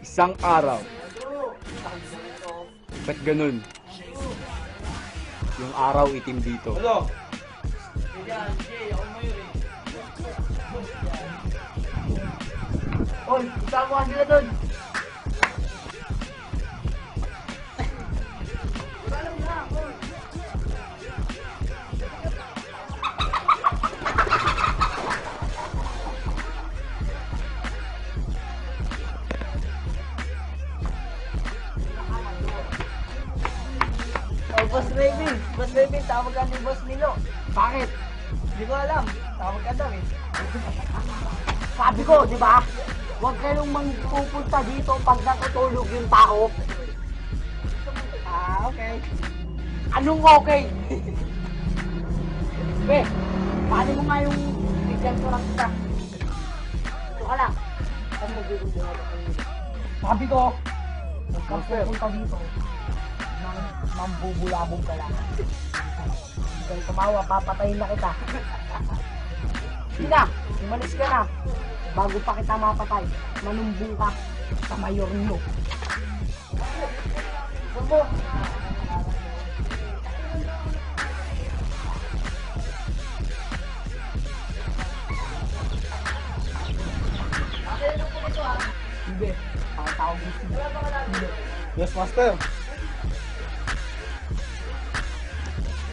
Isang araw. Ba't ganun? Yung araw itim dito. Ano? Oy, isama sila doon. Oh, Boss Raven, tawag ka ni Boss Milo. Bakit? Hindi ko alam. Tawag ka daw eh. Sabi ko, di ba? Huwag kayong magpupunta dito pag natutulog yung tao. Ah, okay. Anong okay? Paano mo nga yung bigyan ko lang kita? Ito ka lang. Sabi ko, huwag kang pupunta dito. Mambubulabog ka lang. Hindi kayo tumawa, papatayin na kita. Sige na, umalis ka na. Bago pa kita mapatay, manumbong ka sa mayor nyo. Bumbo! Hindi, pakatawag mo siya. Yes, Master.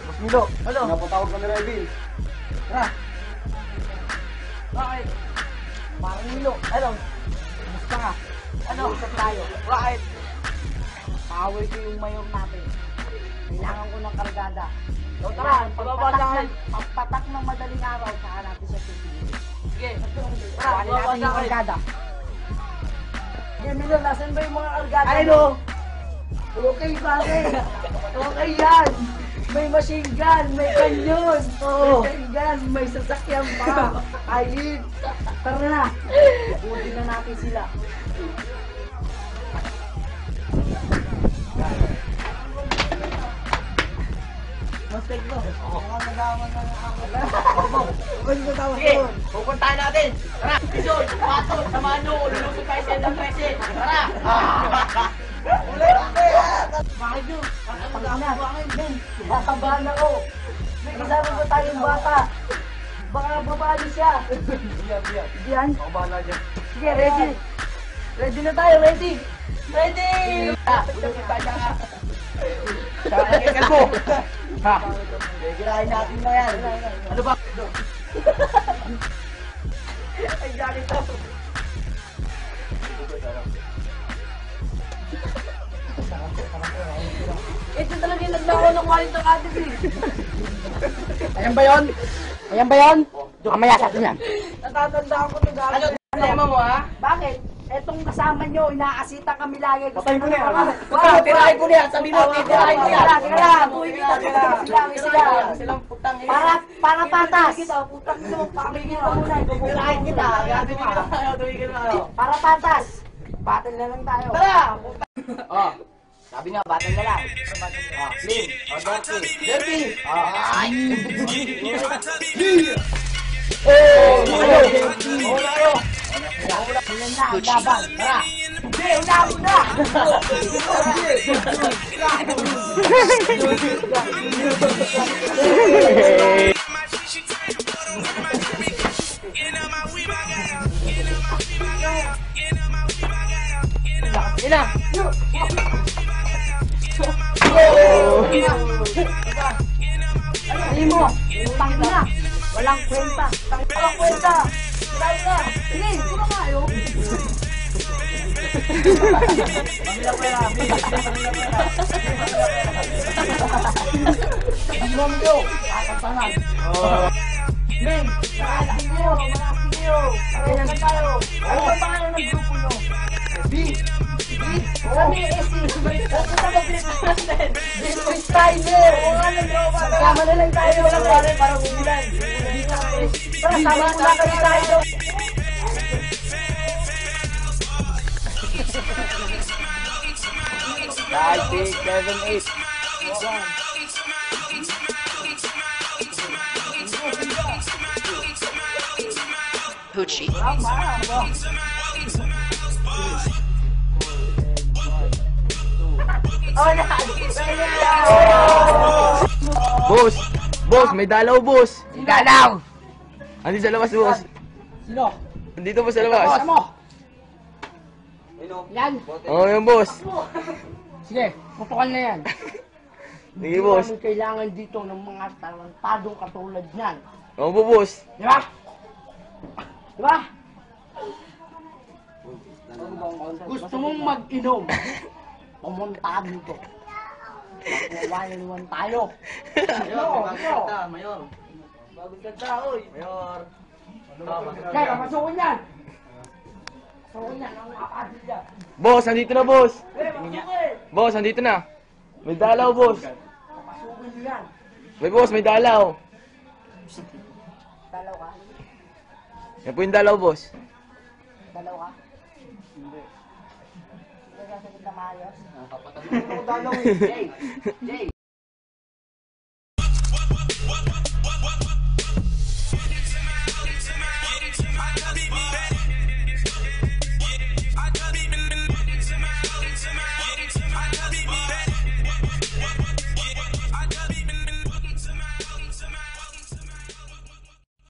Boss Milo, ano? Napatawag kami ni Revin. Tara! Bakit? Parang Milo, ano? Kumusta ka? Ano? Usap tayo. Bakit? Power ko yung mayor natin. Kailangan ko ng kargada. So tara, pagpatak ng madaling araw, saka natin siya tutuloy. Sige, tara, natin yung kargada. Sige, Milo, nasan ba yung mga kargada? Ay, no! Okay, bakit? Okay yan! May machine gun, may kanyon, may gun, may sasakyan pa. Ayun. Tara na. Buti na natin sila. Mas take mo. Mga nagawan na ako. Sige, pupuntahan natin. Tara, Bison, Paton, samahan nyo. Lulusog tayo sa Edang 13. Tara. Bakit nyo? Kakabahan ako. May kasama ba tayong bata? Baka babali siya. Diyan? Kabala dyan. Sige, ready. Ready na tayo, ready. Ready! Lulusog tayo siya. Kakakikan mo. Ha? Girahin natin na yan. Ano ba? Ay, galit ako. Ito talaga yung naglaro ng Walid Academy. Ayan ba yun? Ayan ba yun? Mamaya sa atin yan. Natatandaan ko ito gano'n. Ano problema mo, ha? Bakit? Etong kasama nyo, inaasita kami lagi. Patayin ko na yan. Tirahin ko na yan. Sabi mo, tirahin ko yan. Tira lang. Silang putang ina. Para patas. Putang ina. Pamigil ka muna. Tirahin kita. Para patas. Battle na lang tayo. Tara! Oh. Sabi nga, battle na lang. Clean. O, dirty. Dirty. Ay! Kayo! Ayan na, ang laban. Tara! Hindi, unahan mo na! Ina! Ay mo! Utang na! Walang kwenta! Walang kwenta! Walang na! Sige! Sino nga yun? Pamila pera! Pagmam nyo! Kakatangan! Men! Malaking nyo! Malaking nyo! Kaya na tayo! Ano ba pangalan ng grupo nyo? B! Kami SC! Pupunta ka Philippines! Bitcoin Styler! Sama na lang tayo! Walang pare para umulan! Tara, sama mo na kami tayo! Guys, 6, 7, 8. Hoochie. Boss! Boss, may dalaw, boss! Dalaw! Andito sa labas, boss. Sino? Andito po sa labas. Boss mo! Yan! Oo, yung boss. Sige, putukan na yan. Sige, boss. Hindi namin kailangan dito ng mga talentadong katulad niyan. Oo po, boss. Di ba? Di ba? Gusto mong mag-inom? Pumunta ka dito. Magwawalan tayo. Mayor. Bagong ganda, oy. Mayor. Kaya, pasukin yan! Pasukin yan, ang kapatid yan. Boss, andito na, boss. Pasukin! Boss, andito na. May dalaw, boss. Pasukin nyo yan. May boss, may dalaw. Dalaw ka? Yan po yung dalaw, boss. Dalaw ka? Hindi. Hindi ka sagot na maayos? Ako dalaw eh. Jay.